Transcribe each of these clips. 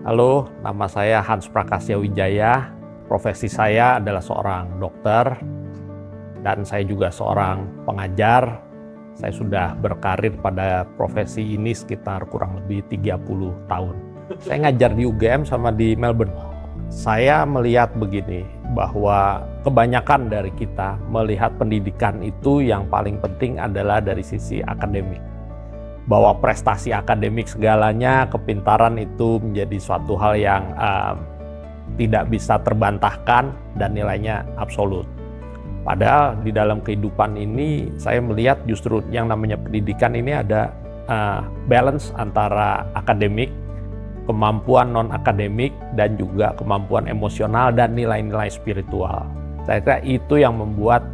Halo, nama saya Hans Prakasya Wijaya. Profesi saya adalah seorang dokter dan saya juga seorang pengajar. Saya sudah berkarir pada profesi ini sekitar kurang lebih 30 tahun. Saya ngajar di UGM sama di Melbourne. Saya melihat begini, bahwa kebanyakan dari kita melihat pendidikan itu yang paling penting adalah dari sisi akademik. Bahwa prestasi akademik segalanya, kepintaran itu menjadi suatu hal yang tidak bisa terbantahkan dan nilainya absolut. Padahal di dalam kehidupan ini saya melihat justru yang namanya pendidikan ini ada balance antara akademik, kemampuan non-akademik, dan juga kemampuan emosional dan nilai-nilai spiritual. Saya kira itu yang membuat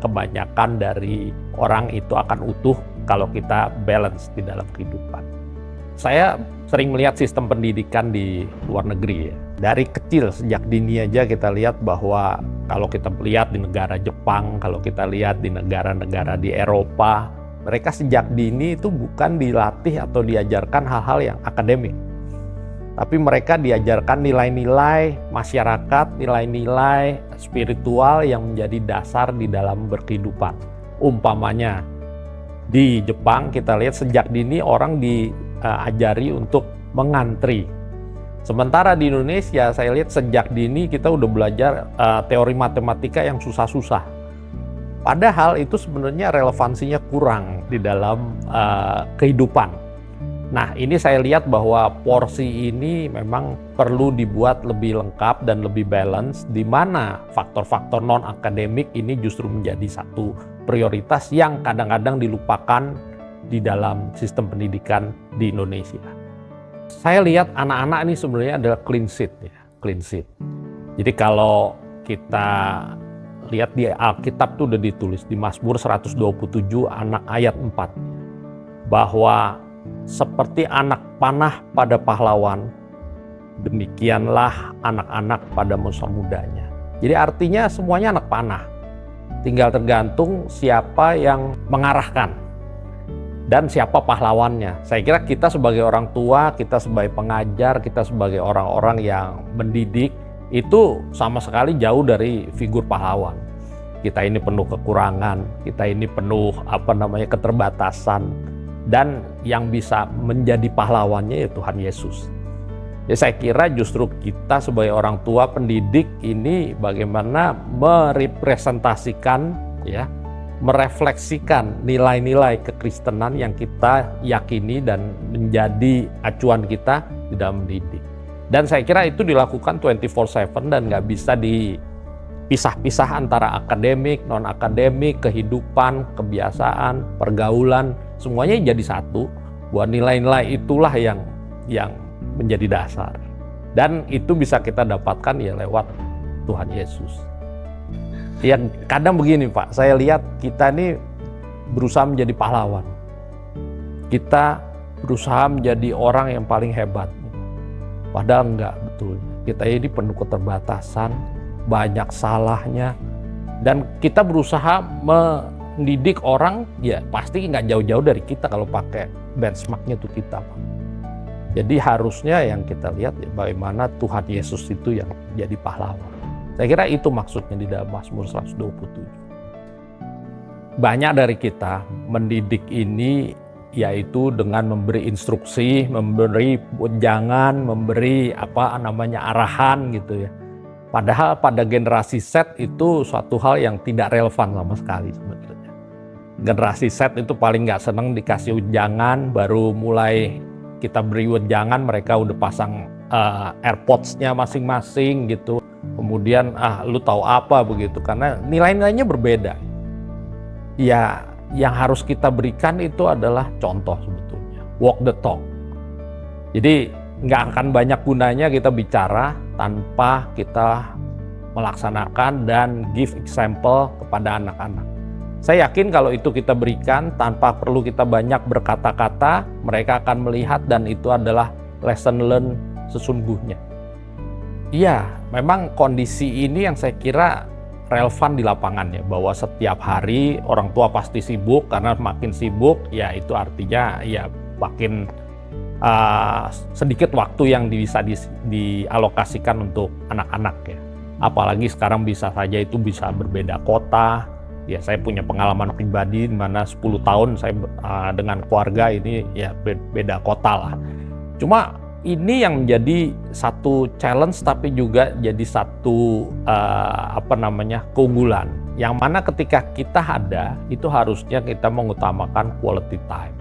kebanyakan dari orang itu akan utuh kalau kita balance di dalam kehidupan. Saya sering melihat sistem pendidikan di luar negeri ya. Dari kecil, sejak dini aja kita lihat bahwa kalau kita lihat di negara Jepang, kalau kita lihat di negara-negara di Eropa, mereka sejak dini itu bukan dilatih atau diajarkan hal-hal yang akademik. Tapi mereka diajarkan nilai-nilai masyarakat, nilai-nilai spiritual yang menjadi dasar di dalam berkehidupan. Umpamanya, di Jepang kita lihat sejak dini orang diajari untuk mengantri. Sementara di Indonesia saya lihat sejak dini kita udah belajar teori matematika yang susah-susah. Padahal itu sebenarnya relevansinya kurang di dalam kehidupan. Nah, ini saya lihat bahwa porsi ini memang perlu dibuat lebih lengkap dan lebih balance, di mana faktor-faktor non-akademik ini justru menjadi satu prioritas yang kadang-kadang dilupakan di dalam sistem pendidikan di Indonesia. Saya lihat anak-anak ini sebenarnya adalah clean sheet ya, clean sheet. Jadi kalau kita lihat di Alkitab itu udah ditulis di Mazmur 127 ayat 4 bahwa seperti anak panah pada pahlawan, demikianlah anak-anak pada masa mudanya. Jadi artinya semuanya anak panah. Tinggal tergantung siapa yang mengarahkan dan siapa pahlawannya. Saya kira kita sebagai orang tua, kita sebagai pengajar, kita sebagai orang-orang yang mendidik, itu sama sekali jauh dari figur pahlawan. Kita ini penuh kekurangan, kita ini penuh keterbatasan. Dan yang bisa menjadi pahlawannya ya Tuhan Yesus. Ya, saya kira justru kita sebagai orang tua pendidik ini bagaimana merepresentasikan, ya, merefleksikan nilai-nilai kekristenan yang kita yakini dan menjadi acuan kita di dalam mendidik. Dan saya kira itu dilakukan 24/7 dan nggak bisa dipisah-pisah antara akademik, non-akademik, kehidupan, kebiasaan, pergaulan. Semuanya jadi satu, buat nilai-nilai itulah yang menjadi dasar. Dan itu bisa kita dapatkan ya lewat Tuhan Yesus. Yang kadang begini Pak, saya lihat kita ini berusaha menjadi pahlawan. Kita berusaha menjadi orang yang paling hebat. Padahal enggak, betul. Kita ini penuh keterbatasan, banyak salahnya. Dan kita berusaha mendidik orang, ya pasti nggak jauh-jauh dari kita kalau pakai benchmarknya itu kita. Jadi harusnya yang kita lihat ya, bagaimana Tuhan Yesus itu yang jadi pahlawan. Saya kira itu maksudnya di dalam Mazmur 127. Banyak dari kita mendidik ini yaitu dengan memberi instruksi, memberi wejangan, memberi arahan gitu ya. Padahal pada generasi Z itu suatu hal yang tidak relevan sama sekali sebetulnya. Generasi Z itu paling nggak seneng dikasih wejangan, baru mulai kita beri wejangan mereka udah pasang AirPods-nya masing-masing gitu. Kemudian lu tahu apa begitu, karena nilai-nilainya berbeda. Ya, yang harus kita berikan itu adalah contoh sebetulnya, walk the talk. Jadi nggak akan banyak gunanya kita bicara tanpa kita melaksanakan dan give example kepada anak-anak. Saya yakin kalau itu kita berikan tanpa perlu kita banyak berkata-kata, mereka akan melihat dan itu adalah lesson learn sesungguhnya. Iya, memang kondisi ini yang saya kira relevan di lapangan ya, bahwa setiap hari orang tua pasti sibuk, karena makin sibuk ya itu artinya ya makin sedikit waktu yang bisa dialokasikan untuk anak-anak ya. Apalagi sekarang bisa saja itu bisa berbeda kota. Ya, saya punya pengalaman pribadi di mana 10 tahun saya dengan keluarga ini ya beda kota lah. Cuma ini yang menjadi satu challenge tapi juga jadi satu keunggulan. Yang mana ketika kita ada itu harusnya kita mengutamakan quality time.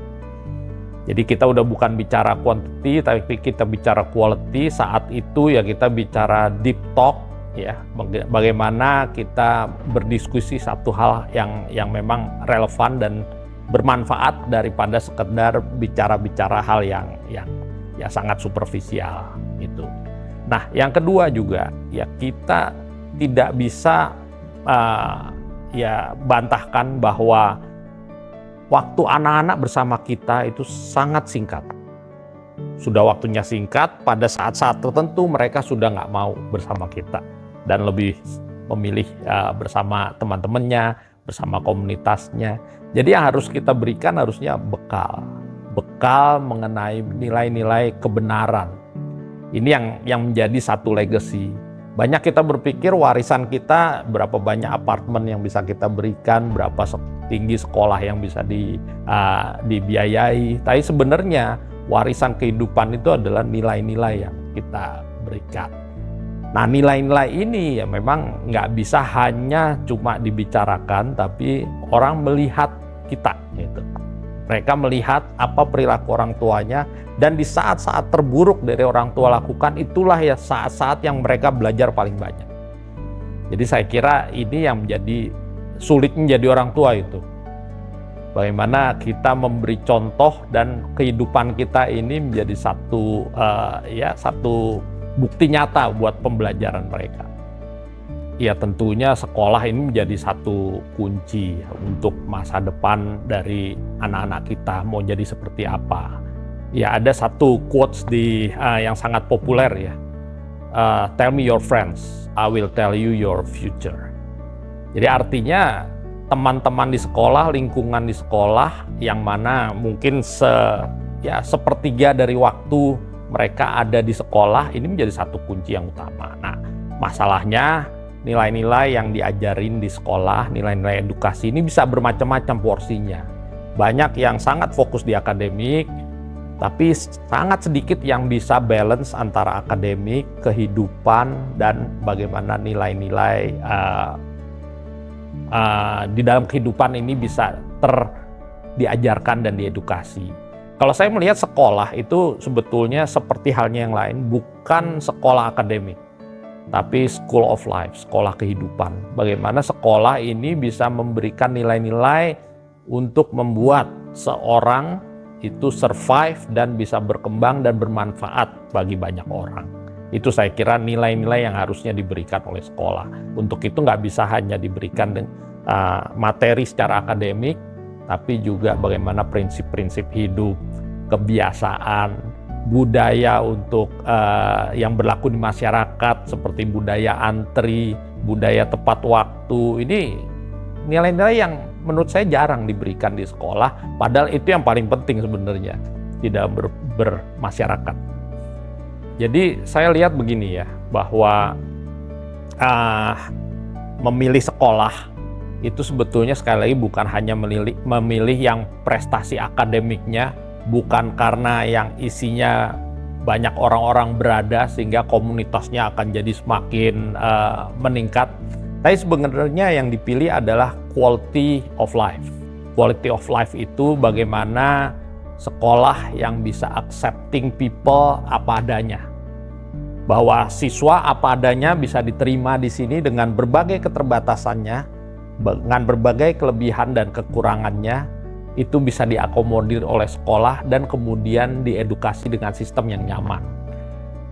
Jadi kita udah bukan bicara quantity tapi kita bicara quality. Saat itu ya kita bicara deep talk ya, bagaimana kita berdiskusi satu hal yang memang relevan dan bermanfaat daripada sekedar bicara-bicara hal yang ya sangat superficial itu. Nah, yang kedua juga ya kita tidak bisa bantahkan bahwa waktu anak-anak bersama kita itu sangat singkat. Sudah waktunya singkat, pada saat-saat tertentu mereka sudah nggak mau bersama kita dan lebih memilih bersama teman-temannya, bersama komunitasnya. Jadi yang harus kita berikan harusnya bekal mengenai nilai-nilai kebenaran. Ini yang menjadi satu legacy. Banyak kita berpikir warisan kita, berapa banyak apartemen yang bisa kita berikan, berapa tinggi sekolah yang bisa dibiayai. Tapi sebenarnya warisan kehidupan itu adalah nilai-nilai yang kita berikan. Nah, nilai-nilai ini ya memang nggak bisa hanya cuma dibicarakan, tapi orang melihat kita gitu. Mereka melihat apa perilaku orang tuanya, dan di saat-saat terburuk dari orang tua lakukan, itulah ya saat-saat yang mereka belajar paling banyak. Jadi saya kira ini yang menjadi sulit menjadi orang tua itu. Bagaimana kita memberi contoh dan kehidupan kita ini menjadi satu bukti nyata buat pembelajaran mereka. Ya tentunya sekolah ini menjadi satu kunci untuk masa depan dari anak-anak kita mau jadi seperti apa. Ya ada satu quotes yang sangat populer ya. Tell me your friends, I will tell you your future. Jadi artinya teman-teman di sekolah, lingkungan di sekolah yang mana mungkin sepertiga dari waktu mereka ada di sekolah ini menjadi satu kunci yang utama. Nah, masalahnya nilai-nilai yang diajarin di sekolah, nilai-nilai edukasi ini bisa bermacam-macam porsinya. Banyak yang sangat fokus di akademik, tapi sangat sedikit yang bisa balance antara akademik, kehidupan, dan bagaimana nilai-nilai di dalam kehidupan ini bisa diajarkan dan diedukasi. Kalau saya melihat sekolah itu sebetulnya seperti halnya yang lain, bukan sekolah akademik, tapi school of life, sekolah kehidupan. Bagaimana sekolah ini bisa memberikan nilai-nilai untuk membuat seorang itu survive dan bisa berkembang dan bermanfaat bagi banyak orang. Itu saya kira nilai-nilai yang harusnya diberikan oleh sekolah. Untuk itu nggak bisa hanya diberikan materi secara akademik, tapi juga bagaimana prinsip-prinsip hidup, kebiasaan, budaya untuk yang berlaku di masyarakat seperti budaya antri, budaya tepat waktu. Ini nilai-nilai yang menurut saya jarang diberikan di sekolah, padahal itu yang paling penting sebenarnya di dalam bermasyarakat. Jadi saya lihat begini ya, bahwa memilih sekolah itu sebetulnya sekali lagi bukan hanya memilih yang prestasi akademiknya, bukan karena yang isinya banyak orang-orang berada sehingga komunitasnya akan jadi semakin meningkat. Tapi sebenarnya yang dipilih adalah quality of life. Quality of life itu bagaimana sekolah yang bisa accepting people apa adanya. Bahwa siswa apa adanya bisa diterima di sini dengan berbagai keterbatasannya, dengan berbagai kelebihan dan kekurangannya, itu bisa diakomodir oleh sekolah dan kemudian diedukasi dengan sistem yang nyaman.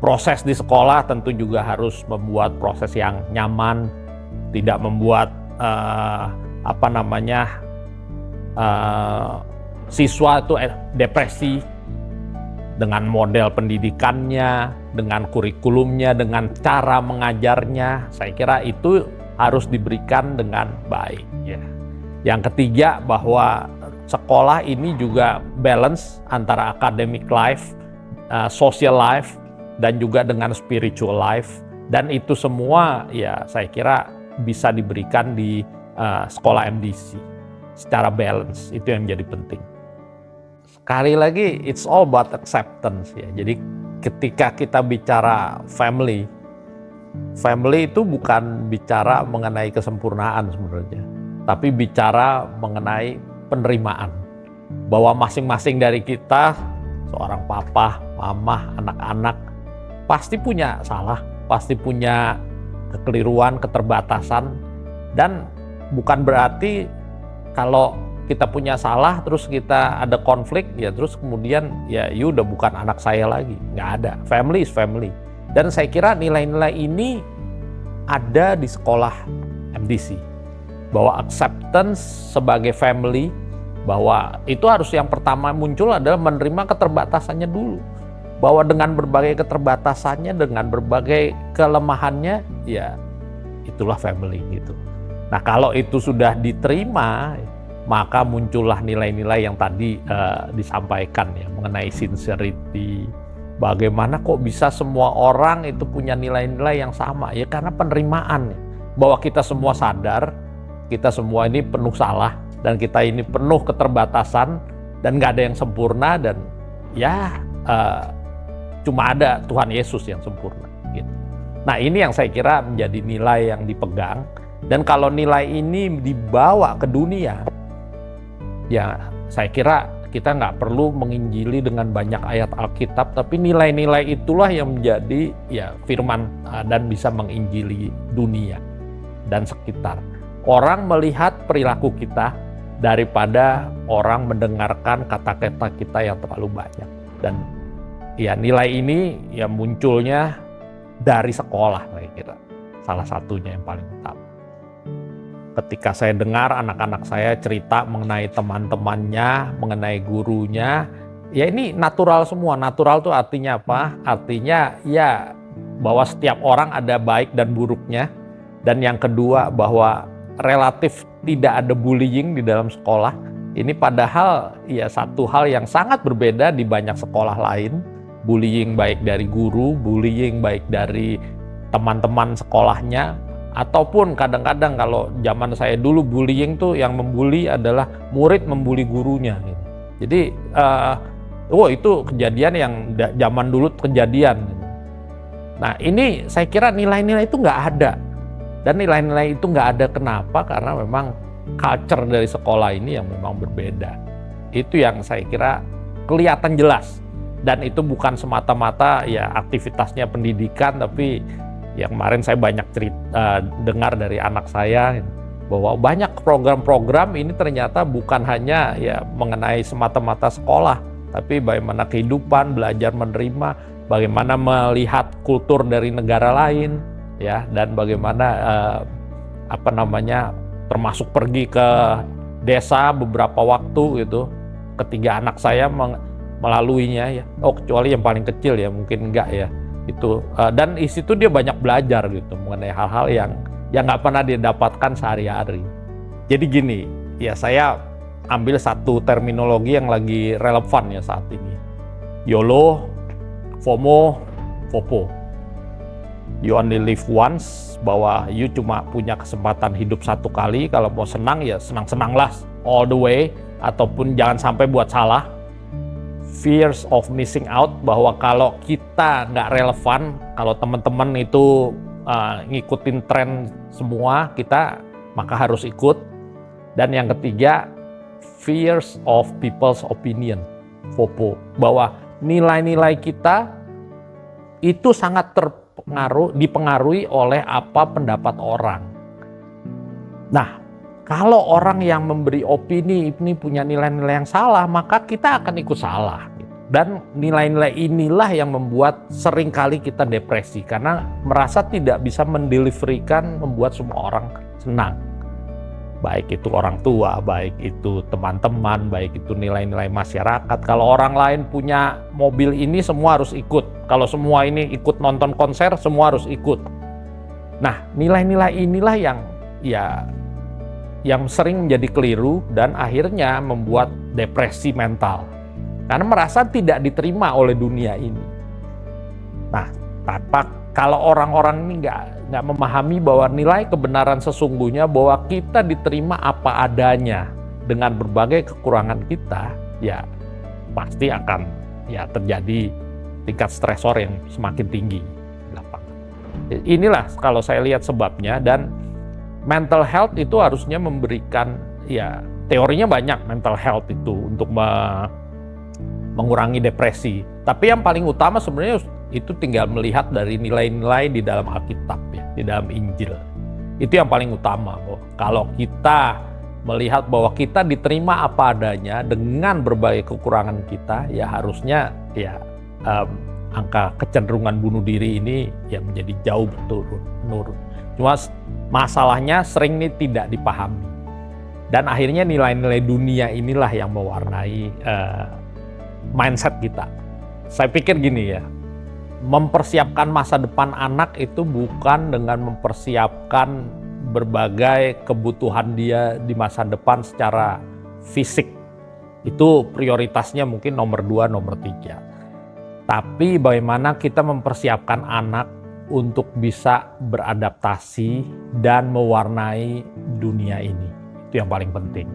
Proses di sekolah tentu juga harus membuat proses yang nyaman, tidak membuat siswa itu depresi dengan model pendidikannya, dengan kurikulumnya, dengan cara mengajarnya. Saya kira itu harus diberikan dengan baik. Ya. Yang ketiga, bahwa sekolah ini juga balance antara academic life social life dan juga dengan spiritual life, dan itu semua ya saya kira bisa diberikan di sekolah MDC secara balance. Itu yang menjadi penting. Sekali lagi, it's all about acceptance ya. Jadi ketika kita bicara family itu bukan bicara mengenai kesempurnaan sebenarnya, tapi bicara mengenai penerimaan. Bahwa masing-masing dari kita, seorang papa, mama, anak-anak, pasti punya salah, pasti punya kekeliruan, keterbatasan, dan bukan berarti kalau kita punya salah terus kita ada konflik ya terus kemudian ya you udah bukan anak saya lagi. Nggak ada. Family is family. Dan saya kira nilai-nilai ini ada di sekolah MDC, bahwa acceptance sebagai family, bahwa itu harus yang pertama muncul adalah menerima keterbatasannya dulu, bahwa dengan berbagai keterbatasannya, dengan berbagai kelemahannya, ya itulah family gitu. Nah kalau itu sudah diterima, maka muncullah nilai-nilai yang tadi disampaikan ya, mengenai sincerity. Bagaimana kok bisa semua orang itu punya nilai-nilai yang sama? Ya karena penerimaan ya, bahwa kita semua sadar, kita semua ini penuh salah, dan kita ini penuh keterbatasan, dan nggak ada yang sempurna, dan ya cuma ada Tuhan Yesus yang sempurna gitu. Nah ini yang saya kira menjadi nilai yang dipegang, dan kalau nilai ini dibawa ke dunia, ya saya kira kita nggak perlu menginjili dengan banyak ayat Alkitab, tapi nilai-nilai itulah yang menjadi ya firman dan bisa menginjili dunia dan sekitar. Orang melihat perilaku kita daripada orang mendengarkan kata-kata kita yang terlalu banyak. Dan ya nilai ini ya munculnya dari sekolah, saya kira salah satunya yang paling utama. Ketika saya dengar anak-anak saya cerita mengenai teman-temannya, mengenai gurunya, ya ini natural semua. Natural itu artinya apa? Artinya ya bahwa setiap orang ada baik dan buruknya. Dan yang kedua bahwa relatif tidak ada bullying di dalam sekolah. Ini padahal ya satu hal yang sangat berbeda di banyak sekolah lain. Bullying baik dari guru, bullying baik dari teman-teman sekolahnya, ataupun kadang-kadang kalau zaman saya dulu bullying tuh yang membuli adalah murid membuli gurunya gitu. Jadi itu kejadian yang zaman dulu kejadian gitu. Nah ini saya kira nilai-nilai itu nggak ada, dan nilai-nilai itu nggak ada kenapa? Karena memang culture dari sekolah ini yang memang berbeda. Itu yang saya kira kelihatan jelas, dan itu bukan semata-mata ya aktivitasnya pendidikan, tapi yang kemarin saya banyak dengar dari anak saya bahwa banyak program-program ini ternyata bukan hanya ya mengenai semata-mata sekolah, tapi bagaimana kehidupan, belajar menerima, bagaimana melihat kultur dari negara lain ya, dan bagaimana termasuk pergi ke desa beberapa waktu gitu. Ketiga anak saya melaluinya ya. Oh kecuali yang paling kecil ya mungkin enggak ya. Itu dan di situ dia banyak belajar gitu mengenai hal-hal yang nggak pernah dia dapatkan sehari-hari. Jadi gini, ya saya ambil satu terminologi yang lagi relevan ya saat ini. YOLO, FOMO, FOPO. You only live once, bahwa you cuma punya kesempatan hidup satu kali. Kalau mau senang ya senang-senanglah all the way, ataupun jangan sampai buat salah. Fears of missing out, bahwa kalau kita nggak relevan, kalau teman-teman itu ngikutin tren semua, kita maka harus ikut. Dan yang ketiga, fears of people's opinion, FOPO, bahwa nilai-nilai kita itu sangat dipengaruhi oleh apa pendapat orang. Nah, kalau orang yang memberi opini ini punya nilai-nilai yang salah, maka kita akan ikut salah. Dan nilai-nilai inilah yang membuat seringkali kita depresi, karena merasa tidak bisa mendeliverikan, membuat semua orang senang. Baik itu orang tua, baik itu teman-teman, baik itu nilai-nilai masyarakat. Kalau orang lain punya mobil ini, semua harus ikut. Kalau semua ini ikut nonton konser, semua harus ikut. Nah, nilai-nilai inilah yang sering menjadi keliru dan akhirnya membuat depresi mental. karena merasa tidak diterima oleh dunia ini. Nah, kalau orang-orang ini nggak memahami bahwa nilai kebenaran sesungguhnya bahwa kita diterima apa adanya dengan berbagai kekurangan kita, ya pasti akan ya terjadi tingkat stresor yang semakin tinggi. Inilah kalau saya lihat sebabnya, dan mental health itu harusnya memberikan, ya teorinya banyak mental health itu untuk mengurangi depresi. Tapi yang paling utama sebenarnya itu tinggal melihat dari nilai-nilai di dalam Alkitab, ya, di dalam Injil. Itu yang paling utama. Kalau kita melihat bahwa kita diterima apa adanya dengan berbagai kekurangan kita, ya harusnya ya angka kecenderungan bunuh diri ini ya menjadi jauh menurun. Cuma masalahnya sering ini tidak dipahami. Dan akhirnya nilai-nilai dunia inilah yang mewarnai mindset kita. Saya pikir gini ya, mempersiapkan masa depan anak itu bukan dengan mempersiapkan berbagai kebutuhan dia di masa depan secara fisik. Itu prioritasnya mungkin nomor 2, nomor 3. Tapi bagaimana kita mempersiapkan anak untuk bisa beradaptasi dan mewarnai dunia ini. Itu yang paling penting.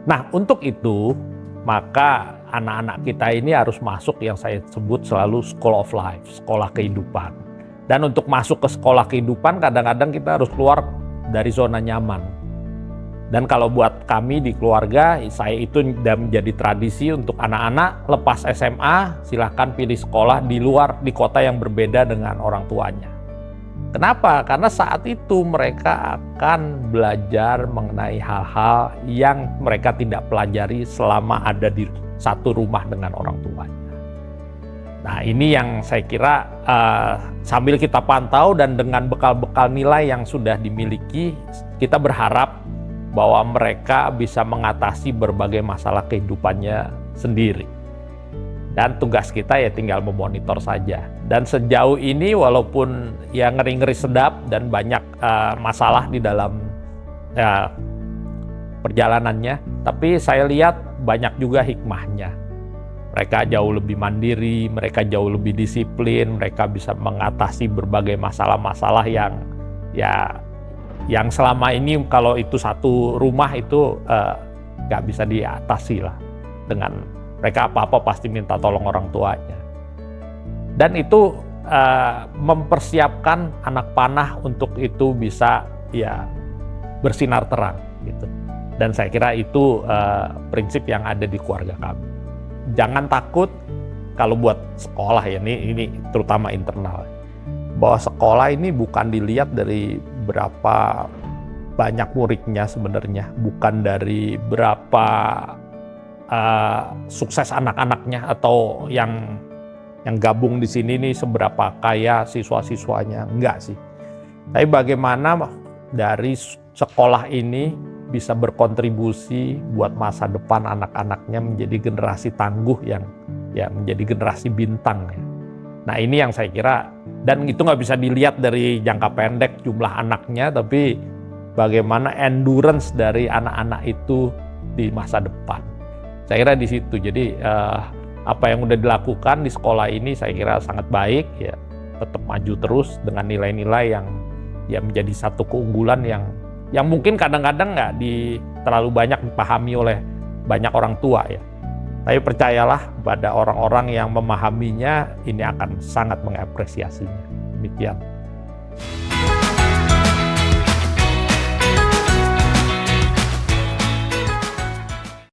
Nah, untuk itu, maka anak-anak kita ini harus masuk yang saya sebut selalu School of Life, sekolah kehidupan. Dan untuk masuk ke sekolah kehidupan, kadang-kadang kita harus keluar dari zona nyaman. Dan kalau buat kami di keluarga, saya itu sudah menjadi tradisi untuk anak-anak lepas SMA, silahkan pilih sekolah di luar, di kota yang berbeda dengan orang tuanya. Kenapa? Karena saat itu mereka akan belajar mengenai hal-hal yang mereka tidak pelajari selama ada di satu rumah dengan orang tuanya. Nah, ini yang saya kira sambil kita pantau dan dengan bekal-bekal nilai yang sudah dimiliki, kita berharap bahwa mereka bisa mengatasi berbagai masalah kehidupannya sendiri. Dan tugas kita ya tinggal memonitor saja. Dan sejauh ini walaupun ya ngeri-ngeri sedap dan banyak masalah di dalam perjalanannya, tapi saya lihat banyak juga hikmahnya. Mereka jauh lebih mandiri, mereka jauh lebih disiplin, mereka bisa mengatasi berbagai masalah-masalah yang selama ini kalau itu satu rumah itu nggak bisa diatasi lah. Dengan mereka apa-apa pasti minta tolong orang tuanya. Dan itu mempersiapkan anak panah untuk itu bisa ya bersinar terang gitu. Dan saya kira itu prinsip yang ada di keluarga kami. Jangan takut kalau buat sekolah ya, ini terutama internal. Bahwa sekolah ini bukan dilihat dari berapa banyak muridnya sebenarnya, bukan dari berapa sukses anak-anaknya atau yang gabung di sini nih seberapa kaya siswa-siswanya, enggak sih. Tapi bagaimana dari sekolah ini bisa berkontribusi buat masa depan anak-anaknya menjadi generasi tangguh yang ya menjadi generasi bintang ya. Nah, ini yang saya kira, dan itu nggak bisa dilihat dari jangka pendek jumlah anaknya, tapi bagaimana endurance dari anak-anak itu di masa depan. Saya kira di situ. Jadi apa yang udah dilakukan di sekolah ini saya kira sangat baik ya, tetap maju terus dengan nilai-nilai yang ya menjadi satu keunggulan yang mungkin kadang-kadang nggak terlalu banyak dipahami oleh banyak orang tua ya. Tapi percayalah pada orang-orang yang memahaminya, ini akan sangat mengapresiasinya. Demikian.